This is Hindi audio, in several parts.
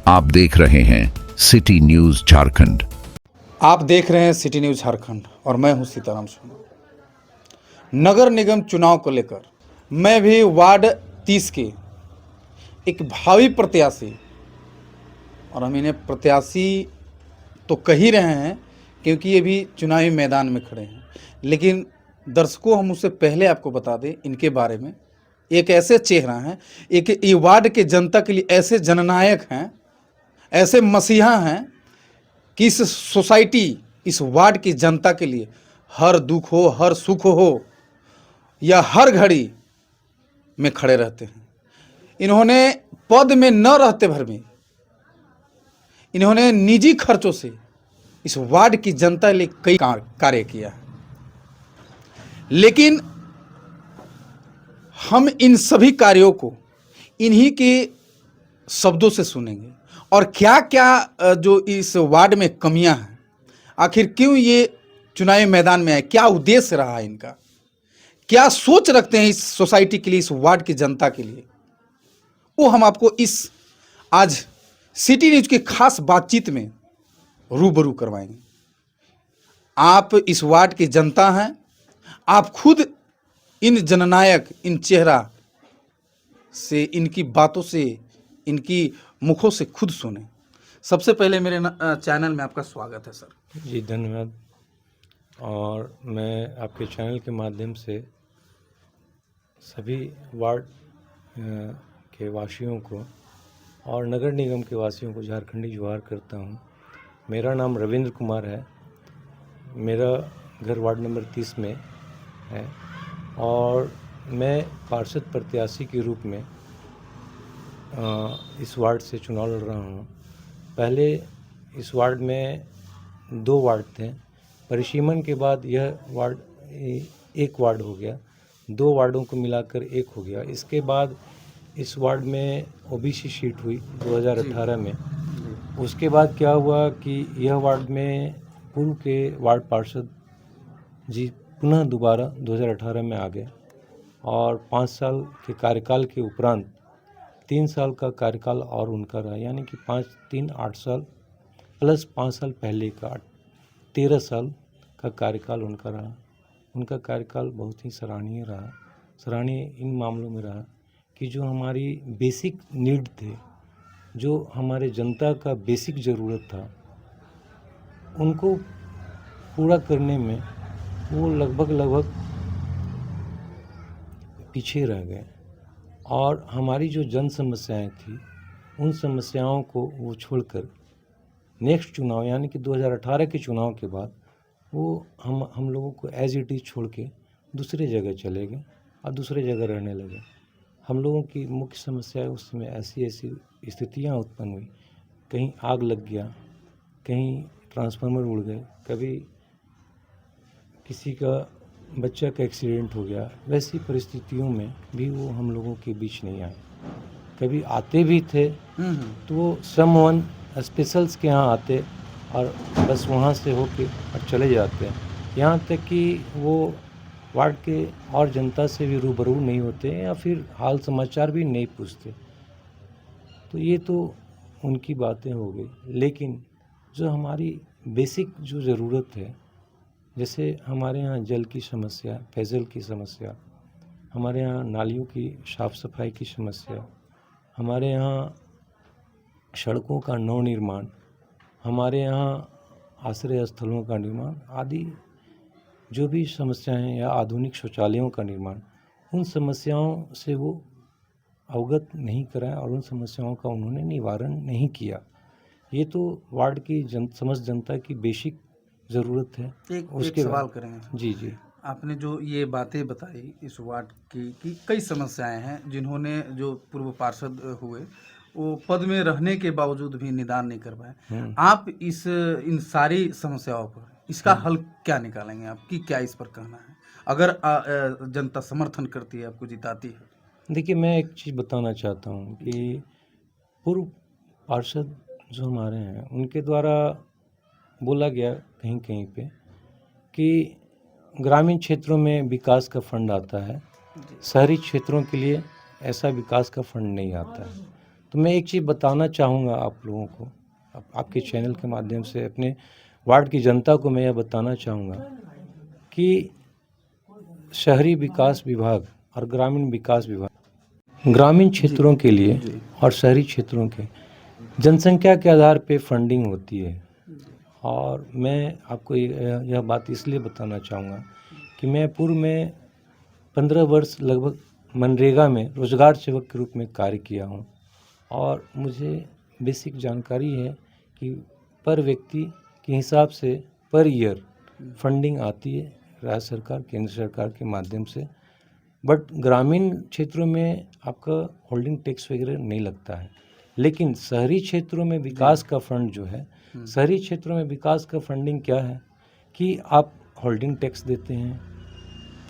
आप देख रहे हैं सिटी न्यूज झारखंड। आप देख रहे हैं सिटी न्यूज झारखंड और मैं हूं सीताराम सोनी। नगर निगम चुनाव को लेकर मैं भी वार्ड 30 के एक भावी प्रत्याशी, और हम इन्हें प्रत्याशी तो कह ही रहे हैं क्योंकि ये भी चुनावी मैदान में खड़े हैं, लेकिन दर्शकों हम उससे पहले आपको बता दें इनके बारे में। एक ऐसे चेहरा हैं, एक ये वार्ड के जनता के लिए ऐसे जननायक हैं, ऐसे मसीहा हैं कि इस सोसाइटी, इस वार्ड की जनता के लिए हर दुख हो, हर सुख हो या हर घड़ी में खड़े रहते हैं। इन्होंने पद में न रहते भर में इन्होंने निजी खर्चों से इस वार्ड की जनता के लिए कई कार्य किया है। लेकिन हम इन सभी कार्यों को इन्हीं के शब्दों से सुनेंगे और क्या क्या जो इस वार्ड में कमियां हैं, आखिर क्यों ये चुनावी मैदान में है, क्या उद्देश्य रहा है इनका, क्या सोच रखते हैं इस सोसाइटी के लिए, इस वार्ड की जनता के लिए, वो हम आपको इस आज सिटी न्यूज की खास बातचीत में रूबरू करवाएंगे। आप इस वार्ड की जनता हैं, आप खुद इन जननायक, इन चेहरा से, इनकी बातों से, इनकी मुखों से खुद सुने। सबसे पहले मेरे चैनल में आपका स्वागत है सर। जी धन्यवाद। और मैं आपके चैनल के माध्यम से सभी वार्ड के वासियों को और नगर निगम के वासियों को झारखंडी जोहार करता हूं। मेरा नाम रविंद्र कुमार है। मेरा घर वार्ड नंबर 30 में है और मैं पार्षद प्रत्याशी के रूप में इस वार्ड से चुनाव लड़ रहा हूँ। पहले इस वार्ड में 2 वार्ड थे, परिसीमन के बाद यह वार्ड एक वार्ड हो गया, 2 वार्डों को मिलाकर एक हो गया। इसके बाद इस वार्ड में ओबीसी सीट हुई 2018 में। उसके बाद क्या हुआ कि यह वार्ड में पूर्व के वार्ड पार्षद जी पुनः दोबारा 2018 में आ गए और 5 साल के कार्यकाल के उपरांत 3 साल का कार्यकाल और उनका रहा, यानी कि 5-3-8 साल प्लस 5 साल पहले का 13 साल का कार्यकाल उनका रहा। उनका कार्यकाल बहुत ही सराहनीय रहा। सराहनीय इन मामलों में रहा कि जो हमारी बेसिक नीड थे, जो हमारे जनता का बेसिक ज़रूरत था, उनको पूरा करने में वो लगभग पीछे रह गए और हमारी जो जन समस्याएं थी, उन समस्याओं को वो छोड़कर नेक्स्ट चुनाव यानी कि 2018 के चुनाव के बाद वो हम लोगों को एज इट इज़ छोड़ के दूसरे जगह चले गए और दूसरे जगह रहने लगे। हम लोगों की मुख्य समस्या उस समय ऐसी स्थितियां उत्पन्न हुई, कहीं आग लग गया, कहीं ट्रांसफार्मर उड़ गए, कभी किसी का बच्चा का एक्सीडेंट हो गया। वैसी परिस्थितियों में भी वो हम लोगों के बीच नहीं आए। कभी आते भी थे तो वो समवन स्पेशल्स के यहाँ आते और बस वहाँ से होके और चले जाते हैं। यहाँ तक कि वो वार्ड के और जनता से भी रूबरू नहीं होते या फिर हाल समाचार भी नहीं पूछते। तो ये तो उनकी बातें हो गई, लेकिन जो हमारी बेसिक जो ज़रूरत है, जैसे हमारे यहाँ जल की समस्या, पेयजल की समस्या, हमारे यहाँ नालियों की साफ़ सफाई की समस्या, हमारे यहाँ सड़कों का नवनिर्माण, हमारे यहाँ आश्रय स्थलों का निर्माण आदि जो भी समस्याएं हैं, या आधुनिक शौचालयों का निर्माण, उन समस्याओं से वो अवगत नहीं कराया और उन समस्याओं का उन्होंने निवारण नहीं किया। ये तो वार्ड की समस्त जनता की बेसिक ज़रूरत है। एक सवाल करेंगे। जी। आपने जो ये बातें बताई इस वार्ड की कि कई समस्याएं हैं, जिन्होंने जो पूर्व पार्षद हुए वो पद में रहने के बावजूद भी निदान नहीं कर पाए। आप इन सारी समस्याओं पर इसका हल क्या निकालेंगे? आपकी क्या इस पर कहना है, अगर जनता समर्थन करती है, आपको जिताती है? देखिए, मैं एक चीज़ बताना चाहता हूँ कि पूर्व पार्षद जो हमारे हैं, उनके द्वारा बोला गया कहीं कहीं पे कि ग्रामीण क्षेत्रों में विकास का फंड आता है, शहरी क्षेत्रों के लिए ऐसा विकास का फंड नहीं आता है। तो मैं एक चीज़ बताना चाहूँगा आप लोगों को, आपके चैनल के माध्यम से अपने वार्ड की जनता को मैं यह बताना चाहूँगा कि शहरी विकास विभाग और ग्रामीण विकास विभाग ग्रामीण क्षेत्रों के लिए और शहरी क्षेत्रों के जनसंख्या के आधार पे फंडिंग होती है। और मैं आपको यह बात इसलिए बताना चाहूँगा कि मैं पूर्व में 15 वर्ष लगभग मनरेगा में रोजगार सेवक के रूप में कार्य किया हूँ और मुझे बेसिक जानकारी है कि पर व्यक्ति के हिसाब से पर ईयर फंडिंग आती है राज्य सरकार केंद्र सरकार के माध्यम से। बट ग्रामीण क्षेत्रों में आपका होल्डिंग टैक्स वगैरह नहीं लगता है, लेकिन शहरी क्षेत्रों में विकास का फंड जो है, शहरी क्षेत्रों में विकास का फंडिंग क्या है कि आप होल्डिंग टैक्स देते हैं,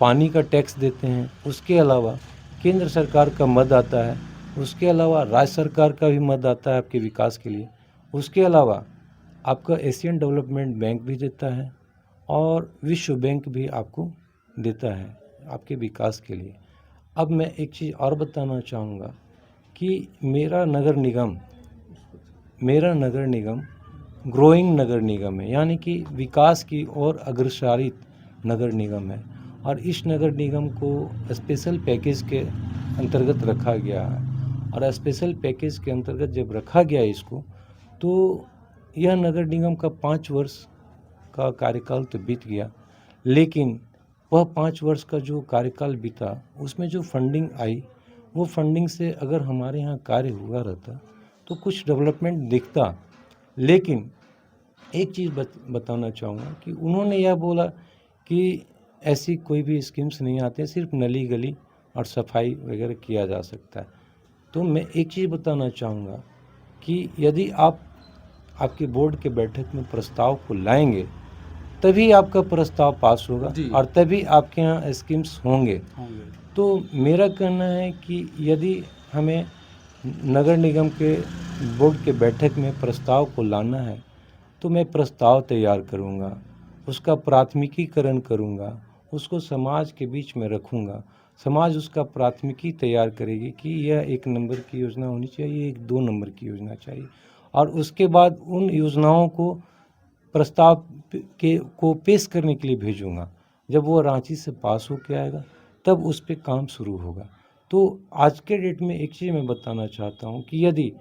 पानी का टैक्स देते हैं, उसके अलावा केंद्र सरकार का मद आता है, उसके अलावा राज्य सरकार का भी मद आता है आपके विकास के लिए, उसके अलावा आपका एशियन डेवलपमेंट बैंक भी देता है और विश्व बैंक भी आपको देता है आपके विकास के लिए। अब मैं एक चीज़ और बताना चाहूँगा कि मेरा नगर निगम ग्रोइंग नगर निगम है, यानी कि विकास की ओर अग्रसरित नगर निगम है और इस नगर निगम को स्पेशल पैकेज के अंतर्गत रखा गया है। और स्पेशल पैकेज के अंतर्गत जब रखा गया इसको, तो यह नगर निगम का 5 वर्ष का कार्यकाल तो बीत गया, लेकिन वह 5 वर्ष का जो कार्यकाल बीता उसमें जो फंडिंग आई, वो फंडिंग से अगर हमारे यहाँ कार्य हुआ रहता तो कुछ डेवलपमेंट दिखता। लेकिन एक चीज़ बताना चाहूँगा कि उन्होंने यह बोला कि ऐसी कोई भी स्कीम्स नहीं आते, सिर्फ नली गली और सफाई वगैरह किया जा सकता है। तो मैं एक चीज़ बताना चाहूँगा कि यदि आप आपके बोर्ड के बैठक में प्रस्ताव को लाएंगे तभी आपका प्रस्ताव पास होगा और तभी आपके यहाँ स्कीम्स होंगे। तो मेरा कहना है कि यदि हमें नगर निगम के बोर्ड के बैठक में प्रस्ताव को लाना है तो मैं प्रस्ताव तैयार करूँगा, उसका प्राथमिकीकरण करूँगा, उसको समाज के बीच में रखूँगा, समाज उसका प्राथमिकी तैयार करेगी कि यह 1 नंबर की योजना होनी चाहिए, एक 2 नंबर की योजना चाहिए, और उसके बाद उन योजनाओं को प्रस्ताव को पेश करने के लिए भेजूँगा। जब वो रांची से पास होकर आएगा तब उस पर काम शुरू होगा। तो आज के डेट में एक चीज़ मैं बताना चाहता हूँ कि यदि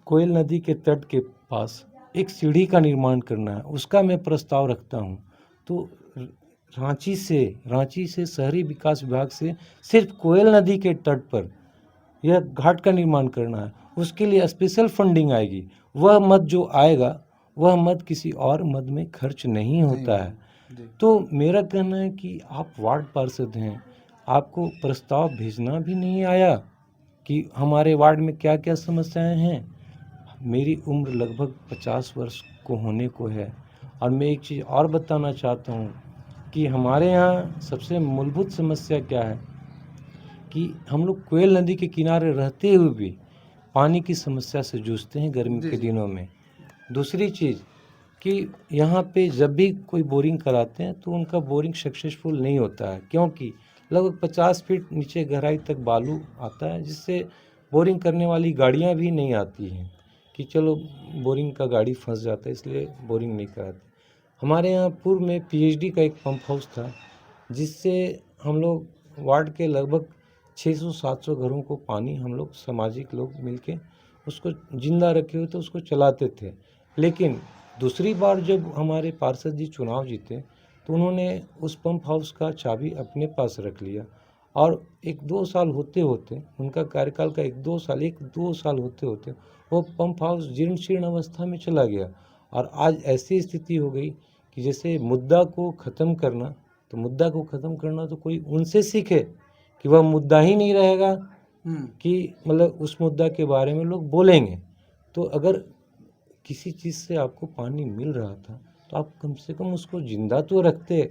कोयल नदी के तट के पास एक सीढ़ी का निर्माण करना है, उसका मैं प्रस्ताव रखता हूँ, तो रांची से शहरी विकास विभाग से सिर्फ कोयल नदी के तट पर यह घाट का निर्माण करना है, उसके लिए स्पेशल फंडिंग आएगी। वह मद जो आएगा वह मद किसी और मद में खर्च नहीं होता है। तो मेरा कहना है कि आप वार्ड पार्षद हैं, आपको प्रस्ताव भेजना भी नहीं आया कि हमारे वार्ड में क्या क्या समस्याएं हैं। मेरी उम्र लगभग 50 वर्ष को होने को है और मैं एक चीज़ और बताना चाहता हूँ कि हमारे यहाँ सबसे मूलभूत समस्या क्या है कि हम लोग कोयल नदी के किनारे रहते हुए भी पानी की समस्या से जूझते हैं गर्मी के दिनों में। दूसरी चीज़ कि यहाँ पे जब भी कोई बोरिंग कराते हैं तो उनका बोरिंग सक्सेसफुल नहीं होता है, क्योंकि लगभग 50 फीट नीचे गहराई तक बालू आता है, जिससे बोरिंग करने वाली गाड़ियाँ भी नहीं आती हैं कि चलो बोरिंग का गाड़ी फंस जाता है, इसलिए बोरिंग नहीं कराते। हमारे यहाँ पूर्व में पीएचडी का एक पंप हाउस था, जिससे हम लोग वार्ड के लगभग 600-700 घरों को पानी हम लोग सामाजिक लोग मिलके उसको जिंदा रखे हुए तो उसको चलाते थे। लेकिन दूसरी बार जब हमारे पार्षद जी चुनाव जीते तो उन्होंने उस पंप हाउस का चाबी अपने पास रख लिया और 1-2 साल होते होते उनका कार्यकाल का 1-2 साल होते होते वो पंप हाउस जीर्ण शीर्ण अवस्था में चला गया। और आज ऐसी स्थिति हो गई कि जैसे मुद्दा को ख़त्म करना तो कोई उनसे सीखे कि वह मुद्दा ही नहीं रहेगा कि मतलब उस मुद्दा के बारे में लोग बोलेंगे। तो अगर किसी चीज़ से आपको पानी मिल रहा था तो आप कम से कम उसको जिंदा तो रखते।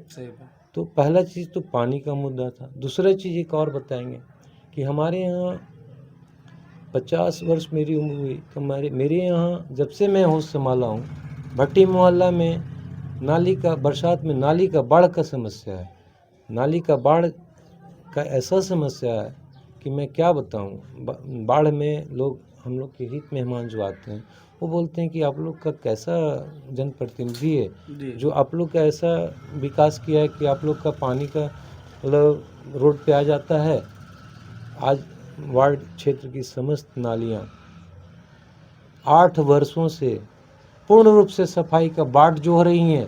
तो पहला चीज़ तो पानी का मुद्दा था। दूसरा चीज़ एक और बताएंगे कि हमारे यहाँ 50 वर्ष मेरी उम्र हुई तो मेरे यहाँ जब से मैं होश संभाला हूँ, भट्टी मोहल्ला में बरसात में नाली का बाढ़ का समस्या है। नाली का बाढ़ का ऐसा समस्या है कि मैं क्या बताऊं, बाढ़ में लोग, हम लोग के हित मेहमान जो आते हैं वो बोलते हैं कि आप लोग का कैसा जनप्रतिनिधि है जो आप लोग का ऐसा विकास किया है कि आप लोग का पानी का मतलब रोड पे आ जाता है। आज वार्ड क्षेत्र की समस्त नालियां 8 वर्षों से पूर्ण रूप से सफाई का बाट जो रही हैं,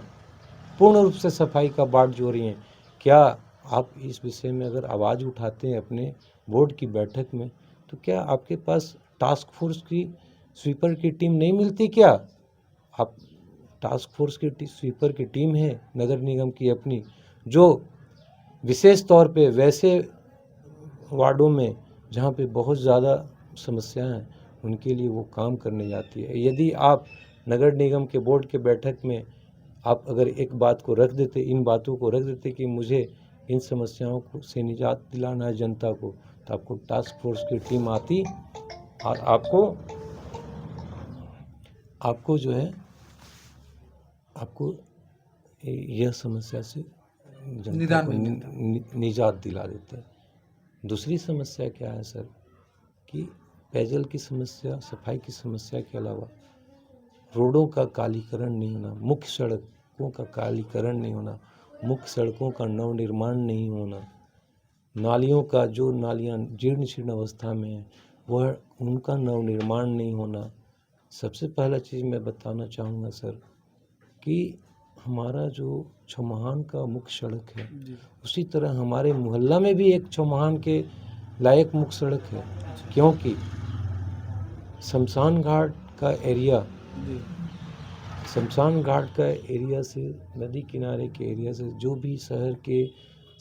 पूर्ण रूप से सफाई का बाट जो रही हैं। क्या आप इस विषय में अगर आवाज़ उठाते हैं अपने बोर्ड की बैठक में, तो क्या आपके पास टास्क फोर्स की स्वीपर की टीम नहीं मिलती क्या? आप टास्क फोर्स की स्वीपर की टीम है नगर निगम की अपनी, जो विशेष तौर पे वैसे वार्डों में जहाँ पे बहुत ज़्यादा समस्याएं हैं उनके लिए वो काम करने जाती है। यदि आप नगर निगम के बोर्ड के बैठक में आप अगर एक बात को रख देते, इन बातों को रख देते कि मुझे इन समस्याओं को से निजात दिलाना है जनता को, तो आपको टास्क फोर्स की टीम आती और आपको जो है आपको यह समस्या से जनता को निजात दिला देते हैं। दूसरी समस्या क्या है सर कि पेयजल की समस्या, सफाई की समस्या के अलावा रोडों का कालीकरण नहीं होना, मुख्य सड़कों का कालीकरण नहीं होना, मुख्य सड़कों का नवनिर्माण नहीं होना, नालियों का जो नालियाँ जीर्ण शीर्ण अवस्था में है वह उनका नवनिर्माण नहीं होना। सबसे पहला चीज़ मैं बताना चाहूँगा सर कि हमारा जो चौमाहान का मुख्य सड़क है उसी तरह हमारे मोहल्ला में भी एक चौमाहान के लायक मुख्य सड़क है, क्योंकि शमशान घाट का एरिया से नदी किनारे के एरिया से जो भी शहर के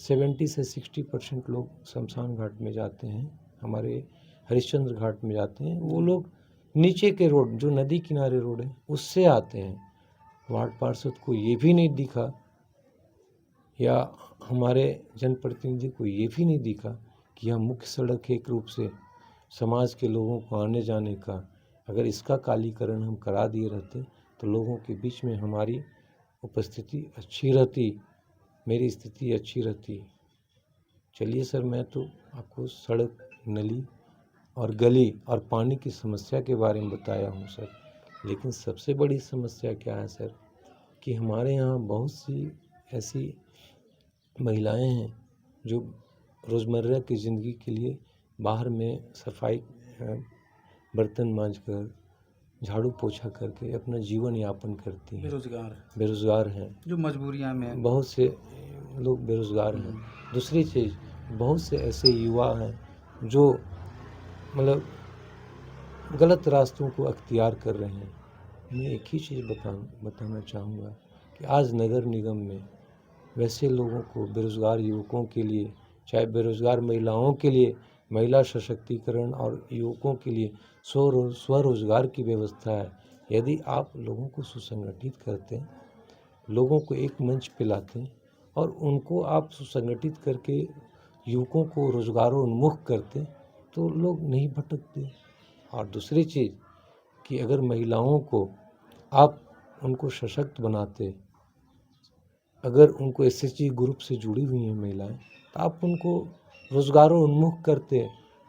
70 से 60% लोग शमशान घाट में जाते हैं, हमारे हरिश्चंद्र घाट में जाते हैं, वो लोग नीचे के रोड जो नदी किनारे रोड है उससे आते हैं। वार्ड पार्षद को ये भी नहीं दिखा या हमारे जनप्रतिनिधि को ये भी नहीं दिखा कि यह मुख्य सड़क एक रूप से समाज के लोगों को आने जाने का, अगर इसका कालीकरण हम करा दिए रहते तो लोगों के बीच में हमारी उपस्थिति अच्छी रहती, मेरी स्थिति अच्छी रहती। चलिए सर, मैं तो आपको सड़क, नली और गली और पानी की समस्या के बारे में बताया हूँ सर, लेकिन सबसे बड़ी समस्या क्या है सर कि हमारे यहाँ बहुत सी ऐसी महिलाएं हैं जो रोज़मर्रा की ज़िंदगी के लिए बाहर में सफाई, बर्तन मांजकर, झाड़ू पोछा करके अपना जीवन यापन करती हैं, बेरोज़गार हैं, जो मजबूरियां में बहुत से लोग बेरोज़गार हैं। दूसरी चीज़, बहुत से ऐसे युवा हैं जो मतलब गलत रास्तों को अख्तियार कर रहे हैं। मैं एक ही चीज़ बताना चाहूँगा कि आज नगर निगम में वैसे लोगों को, बेरोज़गार युवकों के लिए, चाहे बेरोज़गार महिलाओं के लिए महिला सशक्तिकरण और युवकों के लिए स्वरोज़गार की व्यवस्था है। यदि आप लोगों को सुसंगठित करते हैं, लोगों को एक मंच पे लाते हैं और उनको आप सुसंगठित करके युवकों को रोज़गारोन्मुख करते तो लोग नहीं भटकते। और दूसरी चीज़ कि अगर महिलाओं को आप उनको सशक्त बनाते, अगर उनको एसएचजी ग्रुप से जुड़ी हुई हैं महिलाएं, तो आप उनको रोज़गारोन्मुख करते,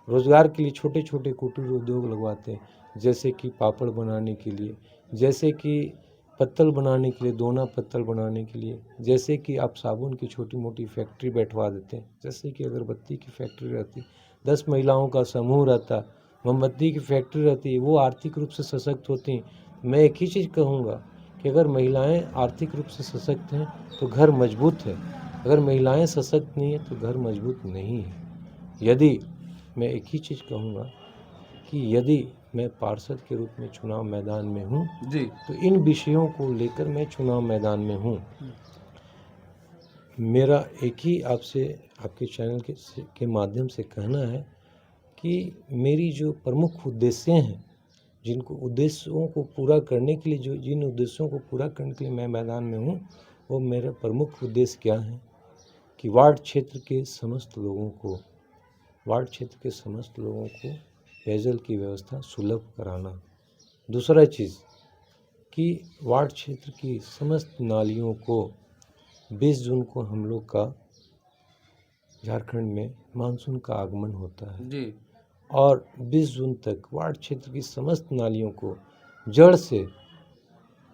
रोज़गार के लिए छोटे छोटे कुटीर उद्योग लगवाते, जैसे कि पापड़ बनाने के लिए, जैसे कि पत्तल बनाने के लिए, दोना पत्तल बनाने के लिए, जैसे कि आप साबुन की छोटी मोटी फैक्ट्री बैठवा देते हैं, जैसे कि अगरबत्ती की फैक्ट्री रहती, 10 महिलाओं का समूह रहता, मोमबत्ती की फैक्ट्री रहती है, वो आर्थिक रूप से सशक्त होती हैं। मैं एक ही चीज़ कहूँगा कि अगर महिलाएं आर्थिक रूप से सशक्त हैं तो घर मजबूत है, अगर महिलाएं सशक्त नहीं है तो घर मजबूत नहीं है। यदि मैं एक ही चीज़ कहूँगा कि यदि मैं पार्षद के रूप में चुनाव मैदान में हूँ जी, तो इन विषयों को लेकर मैं चुनाव मैदान में हूँ। मेरा एक ही आपसे, आपके चैनल के माध्यम से कहना है कि मेरी जो प्रमुख उद्देश्य हैं, जिनको उद्देश्यों को पूरा करने के लिए, जिन उद्देश्यों को पूरा करने के लिए मैं मैदान में हूँ, वो मेरा प्रमुख उद्देश्य क्या है कि वार्ड क्षेत्र के समस्त लोगों को पेयजल की व्यवस्था सुलभ कराना। दूसरा चीज़ कि वार्ड क्षेत्र की समस्त नालियों को 20 जून को हम लोग का झारखंड में मानसून का आगमन होता है जी। और 20 जून तक वार्ड क्षेत्र की समस्त नालियों को जड़ से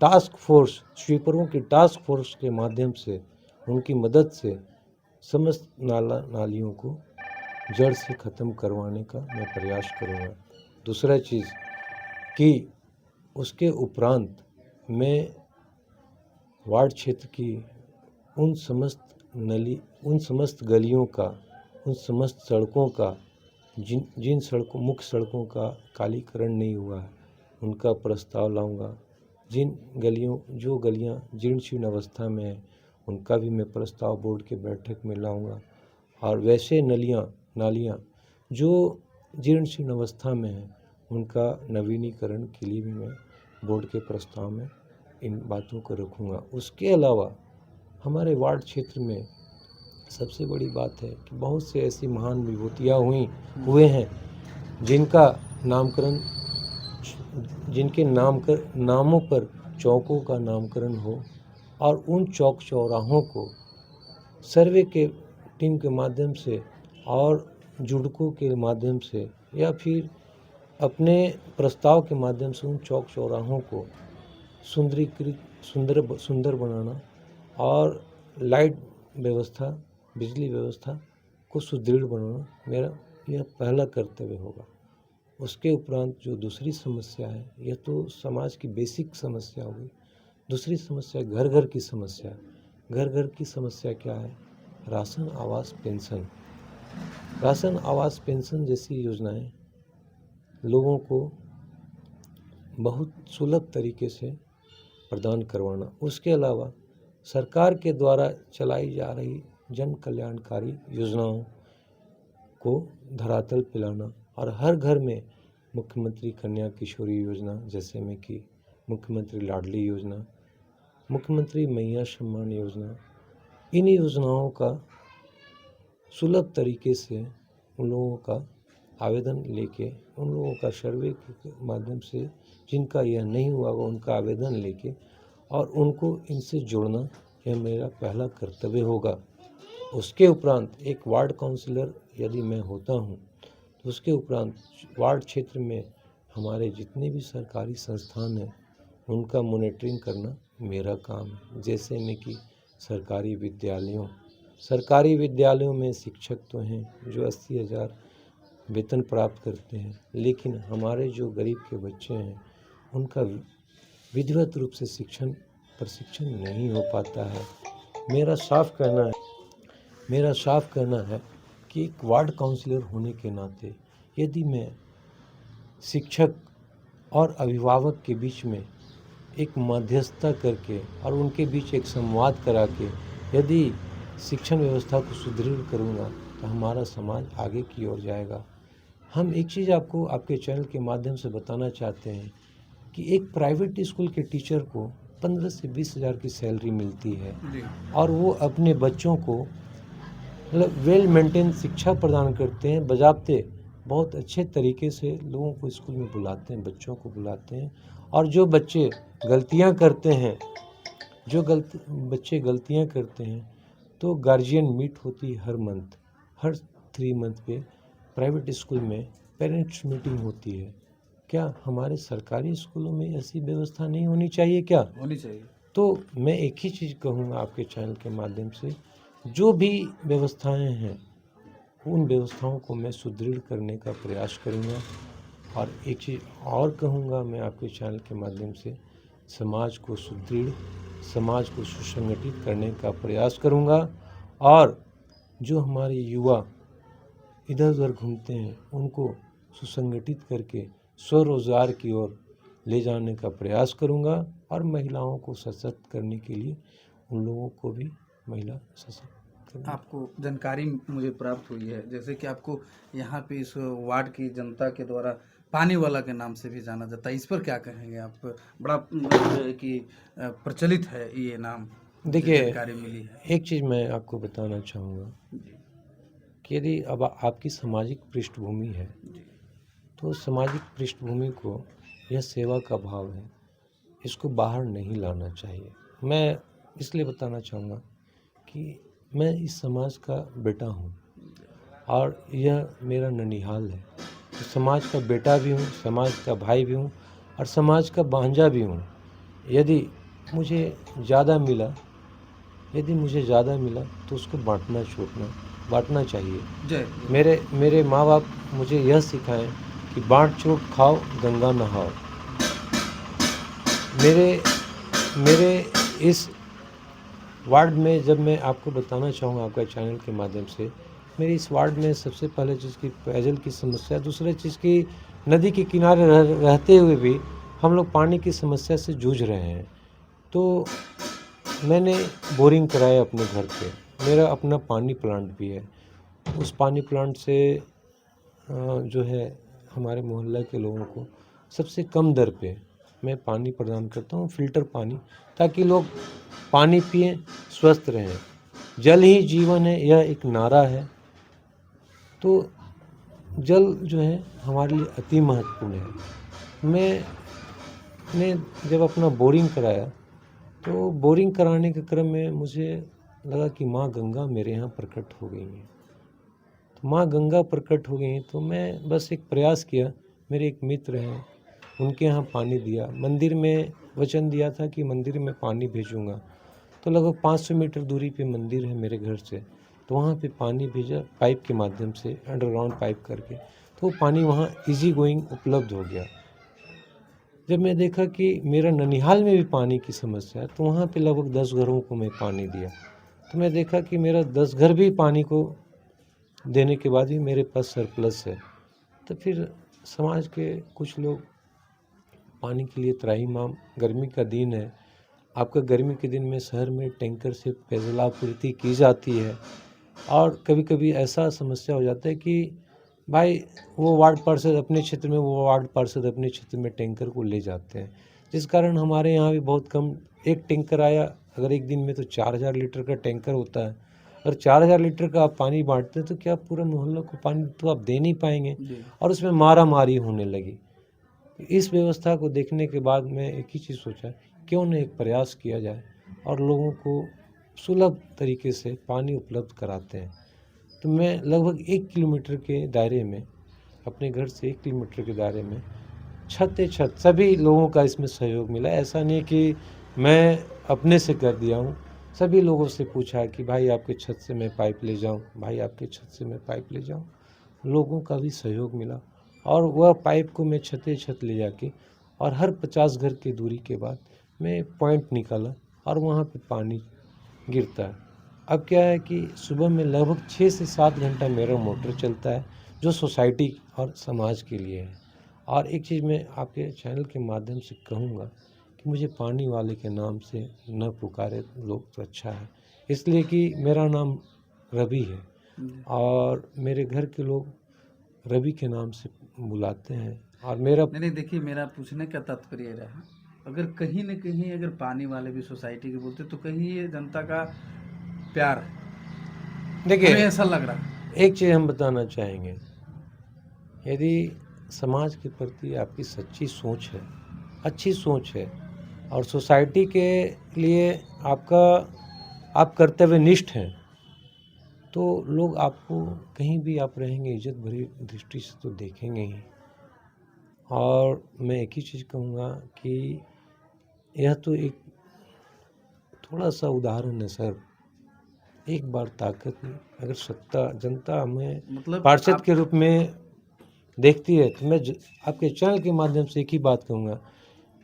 टास्क फोर्स, स्वीपरों की टास्क फोर्स के माध्यम से, उनकी मदद से समस्त नालियों को जड़ से ख़त्म करवाने का मैं प्रयास करूँगा। दूसरा चीज़ कि उसके उपरांत मैं वार्ड क्षेत्र की उन समस्त गलियों का, उन समस्त सड़कों का, जिन सड़कों, मुख्य सड़कों का कालीकरण नहीं हुआ है, उनका प्रस्ताव लाऊंगा। जो गलियां जीर्ण शीर्ण अवस्था में हैं, उनका भी मैं प्रस्ताव बोर्ड के बैठक में लाऊंगा। और वैसे नालियां जो जीर्ण शीर्ण अवस्था में हैं, उनका नवीनीकरण के लिए भी मैं बोर्ड के प्रस्ताव में इन बातों को रखूंगा। उसके अलावा हमारे वार्ड क्षेत्र में सबसे बड़ी बात है कि बहुत से ऐसी महान विभूतियाँ हुए हैं जिनके नामों पर चौकों का नामकरण हो, और उन चौक चौराहों को सर्वे के टीम के माध्यम से और जुड़कों के माध्यम से या फिर अपने प्रस्ताव के माध्यम से उन चौक चौराहों को सुंदर बनाना और लाइट व्यवस्था, बिजली व्यवस्था को सुदृढ़ बनाना मेरा यह पहला कर्तव्य होगा। उसके उपरांत जो दूसरी समस्या है, यह तो समाज की बेसिक समस्या होगी। दूसरी समस्या घर घर की समस्या। घर घर की समस्या क्या है? राशन आवास पेंशन। राशन आवास पेंशन जैसी योजनाएं लोगों को बहुत सुलभ तरीके से प्रदान करवाना। उसके अलावा सरकार के द्वारा चलाई जा रही जन कल्याणकारी योजनाओं को धरातल पे लाना और हर घर में मुख्यमंत्री कन्या किशोरी योजना, जैसे में कि मुख्यमंत्री लाडली योजना, मुख्यमंत्री मैया सम्मान योजना, इन योजनाओं का सुलभ तरीके से उन लोगों का आवेदन लेके, उन लोगों का सर्वे के माध्यम से जिनका यह नहीं हुआ वो उनका आवेदन लेके और उनको इनसे जोड़ना, यह मेरा पहला कर्तव्य होगा। उसके उपरांत एक वार्ड काउंसलर यदि मैं होता हूँ तो उसके उपरांत वार्ड क्षेत्र में हमारे जितने भी सरकारी संस्थान हैं उनका मॉनिटरिंग करना मेरा काम है। जैसे में कि सरकारी विद्यालयों में शिक्षक तो हैं जो 80,000 वेतन प्राप्त करते हैं, लेकिन हमारे जो गरीब के बच्चे हैं उनका विधिवत रूप से प्रशिक्षण नहीं हो पाता है। मेरा साफ कहना है कि एक वार्ड काउंसलर होने के नाते यदि मैं शिक्षक और अभिभावक के बीच में एक मध्यस्थता करके और उनके बीच एक संवाद करा के यदि शिक्षण व्यवस्था को सुदृढ़ करूँगा तो हमारा समाज आगे की ओर जाएगा। हम एक चीज़ आपको आपके चैनल के माध्यम से बताना चाहते हैं कि एक प्राइवेट स्कूल के टीचर को 15 से 20 हज़ार की सैलरी मिलती है और वो अपने बच्चों को मतलब वेल मेंटेन शिक्षा प्रदान करते हैं, बजाते बहुत अच्छे तरीके से लोगों को स्कूल में बुलाते हैं, बच्चों को बुलाते हैं। और जो बच्चे गलतियां करते हैं तो गार्जियन मीट होती है हर 3 मंथ पे प्राइवेट स्कूल में पेरेंट्स मीटिंग होती है। क्या हमारे सरकारी स्कूलों में ऐसी व्यवस्था नहीं होनी चाहिए? क्या होनी चाहिए। तो मैं एक ही चीज़ कहूँगा आपके चैनल के माध्यम से, जो भी व्यवस्थाएं हैं उन व्यवस्थाओं को मैं सुदृढ़ करने का प्रयास करूँगा। और एक चीज़ और कहूँगा मैं आपके चैनल के माध्यम से, समाज को सुसंगठित करने का प्रयास करूँगा। और जो हमारे युवा इधर उधर घूमते हैं उनको सुसंगठित करके स्वरोजगार की ओर ले जाने का प्रयास करूँगा। और महिलाओं को सशक्त करने के लिए उन लोगों को भी महिला सशक्त करने। आपको जानकारी मुझे प्राप्त हुई है जैसे कि आपको यहाँ पे इस वार्ड की जनता के द्वारा पानी वाला के नाम से भी जाना जाता है, इस पर क्या कहेंगे आप? बड़ा कि प्रचलित है ये नाम, देखिए जानकारी मिली है। एक चीज़ मैं आपको बताना चाहूँगा कि यदि अब आपकी सामाजिक पृष्ठभूमि है तो सामाजिक पृष्ठभूमि को यह सेवा का भाव है, इसको बाहर नहीं लाना चाहिए। मैं इसलिए बताना चाहूँगा कि मैं इस समाज का बेटा हूँ और यह मेरा ननिहाल है। तो समाज का बेटा भी हूँ, समाज का भाई भी हूँ और समाज का भांजा भी हूँ। यदि मुझे ज़्यादा मिला तो उसको बांटना चाहिए। जय मेरे माँ बाप मुझे यह सिखाएं कि बाँट चोट खाओ गंगा नहाओ। मेरे इस वार्ड में, जब मैं आपको बताना चाहूँगा आपका चैनल के माध्यम से, मेरी इस वार्ड में सबसे पहले चीज़ की पेयजल की समस्या, दूसरी चीज़ की नदी के किनारे रहते हुए भी हम लोग पानी की समस्या से जूझ रहे हैं। तो मैंने बोरिंग कराया अपने घर पे। मेरा अपना पानी प्लांट भी है। उस पानी प्लांट से जो है हमारे मोहल्ला के लोगों को सबसे कम दर पे मैं पानी प्रदान करता हूँ, फ़िल्टर पानी, ताकि लोग पानी पिएं, स्वस्थ रहें। जल ही जीवन है, यह एक नारा है। तो जल जो है हमारे लिए अति महत्वपूर्ण है। मैंने जब अपना बोरिंग कराया तो बोरिंग कराने के क्रम में मुझे लगा कि माँ गंगा मेरे यहाँ प्रकट हो गई हैं। तो माँ गंगा प्रकट हो गई तो मैं बस एक प्रयास किया। मेरे एक मित्र हैं, उनके यहाँ पानी दिया। मंदिर में वचन दिया था कि मंदिर में पानी भेजूँगा। तो लगभग 500 मीटर दूरी पे मंदिर है मेरे घर से, तो वहाँ पे पानी भेजा पाइप के माध्यम से, अंडरग्राउंड पाइप करके। तो वो पानी वहाँ ईज़ी गोइंग उपलब्ध हो गया। जब मैं देखा कि मेरा ननिहाल में भी पानी की समस्या है, तो वहाँ पे लगभग 10 घरों को मैं पानी दिया। तो मैं देखा कि मेरा 10 घर भी पानी को देने के बाद भी मेरे पास सरप्लस है। तो फिर समाज के कुछ लोग पानी के लिए त्राहिमाम, गर्मी का दिन है, आपका गर्मी के दिन में शहर में टैंकर से पेयजल आपूर्ति की जाती है। और कभी कभी ऐसा समस्या हो जाता है कि भाई वो वार्ड पार्षद अपने क्षेत्र में, वो वार्ड पार्षद अपने क्षेत्र में टैंकर को ले जाते हैं, जिस कारण हमारे यहाँ भी बहुत कम, एक टैंकर आया अगर एक दिन में तो 4000 लीटर का टैंकर होता है। और 4000 लीटर का आप पानी बांटते हैं तो क्या पूरा मोहल्ला को पानी तो आप दे नहीं पाएंगे। और उसमें मारा मारी होने लगी। इस व्यवस्था को देखने के बाद मैं एक ही चीज़ सोचा, क्यों न एक प्रयास किया जाए और लोगों को सुलभ तरीके से पानी उपलब्ध कराते हैं। तो मैं लगभग 1 किलोमीटर के दायरे में, अपने घर से 1 किलोमीटर के दायरे में छत सभी लोगों का इसमें सहयोग मिला। ऐसा नहीं कि मैं अपने से कर दिया हूँ, सभी लोगों से पूछा कि भाई आपके छत से मैं पाइप ले जाऊँ, भाई आपके छत से मैं पाइप ले जाऊँ। लोगों का भी सहयोग मिला और वह पाइप को मैं छत ले जाके, और हर 50 घर की दूरी के बाद मैं पॉइंट निकाला और वहाँ पे पानी गिरता है। अब क्या है कि सुबह में लगभग 6 से 7 घंटा मेरा मोटर चलता है, जो सोसाइटी और समाज के लिए है। और एक चीज़ मैं आपके चैनल के माध्यम से कहूँगा कि मुझे पानी वाले के नाम से न पुकारे लोग तो अच्छा है, इसलिए कि मेरा नाम रवि है और मेरे घर के लोग रवि के नाम से बुलाते हैं। और मेरा नहीं देखिए, मेरा पूछने का तात्पर्य रहा, अगर कहीं न कहीं अगर पानी वाले भी सोसाइटी के बोलते तो कहीं ये जनता का प्यार है, हमें देखिए, ऐसा लग रहा है। एक चीज़ हम बताना चाहेंगे, यदि समाज के प्रति आपकी सच्ची सोच है, अच्छी सोच है और सोसाइटी के लिए आप कर्तव्यनिष्ठ हैं, तो लोग आपको कहीं भी आप रहेंगे इज्जत भरी दृष्टि से तो देखेंगे ही। और मैं एक ही चीज़ कहूँगा कि यह तो एक थोड़ा सा उदाहरण है सर। एक बार ताकत में अगर सत्ता जनता हमें मतलब पार्षद के रूप में देखती है तो मैं आपके चैनल के माध्यम से एक ही बात कहूँगा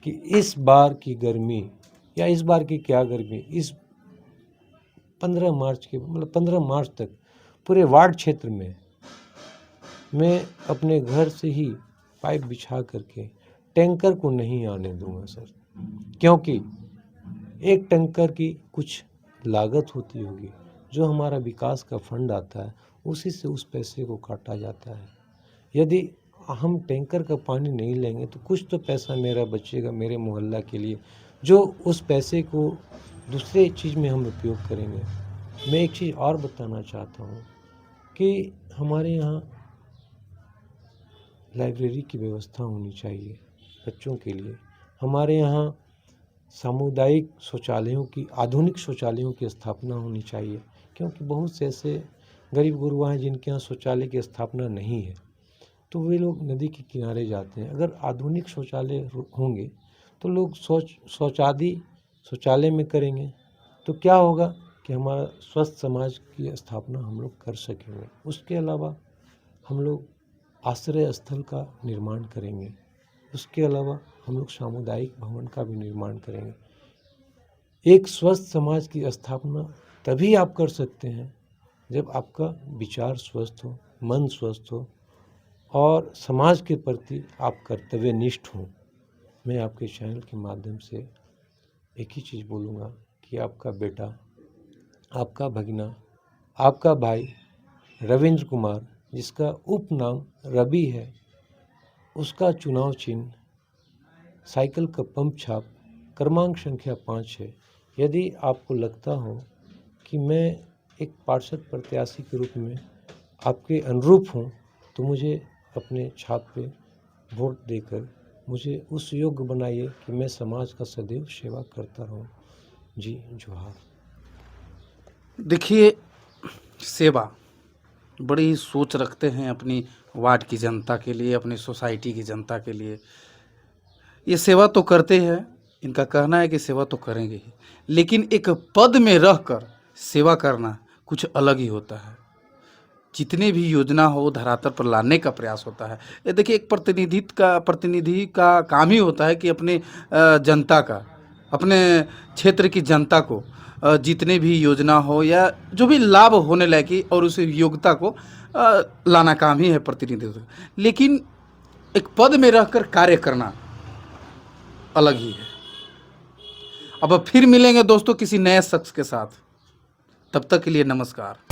कि इस बार की गर्मी, या इस बार की क्या गर्मी, इस 15 मार्च तक पूरे वार्ड क्षेत्र में मैं अपने घर से ही पाइप बिछा करके टैंकर को नहीं आने दूंगा सर। क्योंकि एक टैंकर की कुछ लागत होती होगी, जो हमारा विकास का फंड आता है उसी से उस पैसे को काटा जाता है। यदि हम टैंकर का पानी नहीं लेंगे तो कुछ तो पैसा मेरा बचेगा मेरे मोहल्ला के लिए, जो उस पैसे को दूसरे चीज़ में हम उपयोग करेंगे। मैं एक चीज़ और बताना चाहता हूँ कि हमारे यहाँ लाइब्रेरी की व्यवस्था होनी चाहिए बच्चों के लिए। हमारे यहाँ सामुदायिक शौचालयों की, आधुनिक शौचालयों की स्थापना होनी चाहिए, क्योंकि बहुत से ऐसे गरीब गुरुआ हैं जिनके यहाँ शौचालय की स्थापना नहीं है, तो वे लोग नदी के किनारे जाते हैं। अगर आधुनिक शौचालय होंगे तो लोग शौचालय में करेंगे, तो क्या होगा कि हमारा स्वस्थ समाज की स्थापना हम लोग कर सकेंगे। उसके अलावा हम लोग आश्रय स्थल का निर्माण करेंगे, उसके अलावा हम लोग सामुदायिक भवन का भी निर्माण करेंगे। एक स्वस्थ समाज की स्थापना तभी आप कर सकते हैं जब आपका विचार स्वस्थ हो, मन स्वस्थ हो और समाज के प्रति आप कर्तव्यनिष्ठ हों। मैं आपके चैनल के माध्यम से एक ही चीज़ बोलूँगा कि आपका बेटा, आपका भगिना, आपका भाई रविंद्र कुमार, जिसका उपनाम रवि है, उसका चुनाव चिन्ह साइकिल का पंप छाप क्रमांक संख्या 5 है। यदि आपको लगता हो कि मैं एक पार्षद प्रत्याशी के रूप में आपके अनुरूप हूँ, तो मुझे अपने छाप पे वोट देकर मुझे उस योग्य बनाइए कि मैं समाज का सदैव सेवा करता रहूँ। जी जोहार। देखिए, सेवा बड़ी ही सोच रखते हैं अपनी वार्ड की जनता के लिए, अपनी सोसाइटी की जनता के लिए। ये सेवा तो करते हैं, इनका कहना है कि सेवा तो करेंगे ही, लेकिन एक पद में रहकर सेवा करना कुछ अलग ही होता है। जितने भी योजना हो धरातल पर लाने का प्रयास होता है। ये देखिए, एक प्रतिनिधि का काम ही होता है कि अपने जनता का, अपने क्षेत्र की जनता को जितने भी योजना हो या जो भी लाभ होने लगे और उस योग्यता को लाना काम ही है प्रतिनिधित्व। लेकिन एक पद में रहकर कार्य करना अलग ही है। अब फिर मिलेंगे दोस्तों किसी नए शख्स के साथ, तब तक के लिए नमस्कार।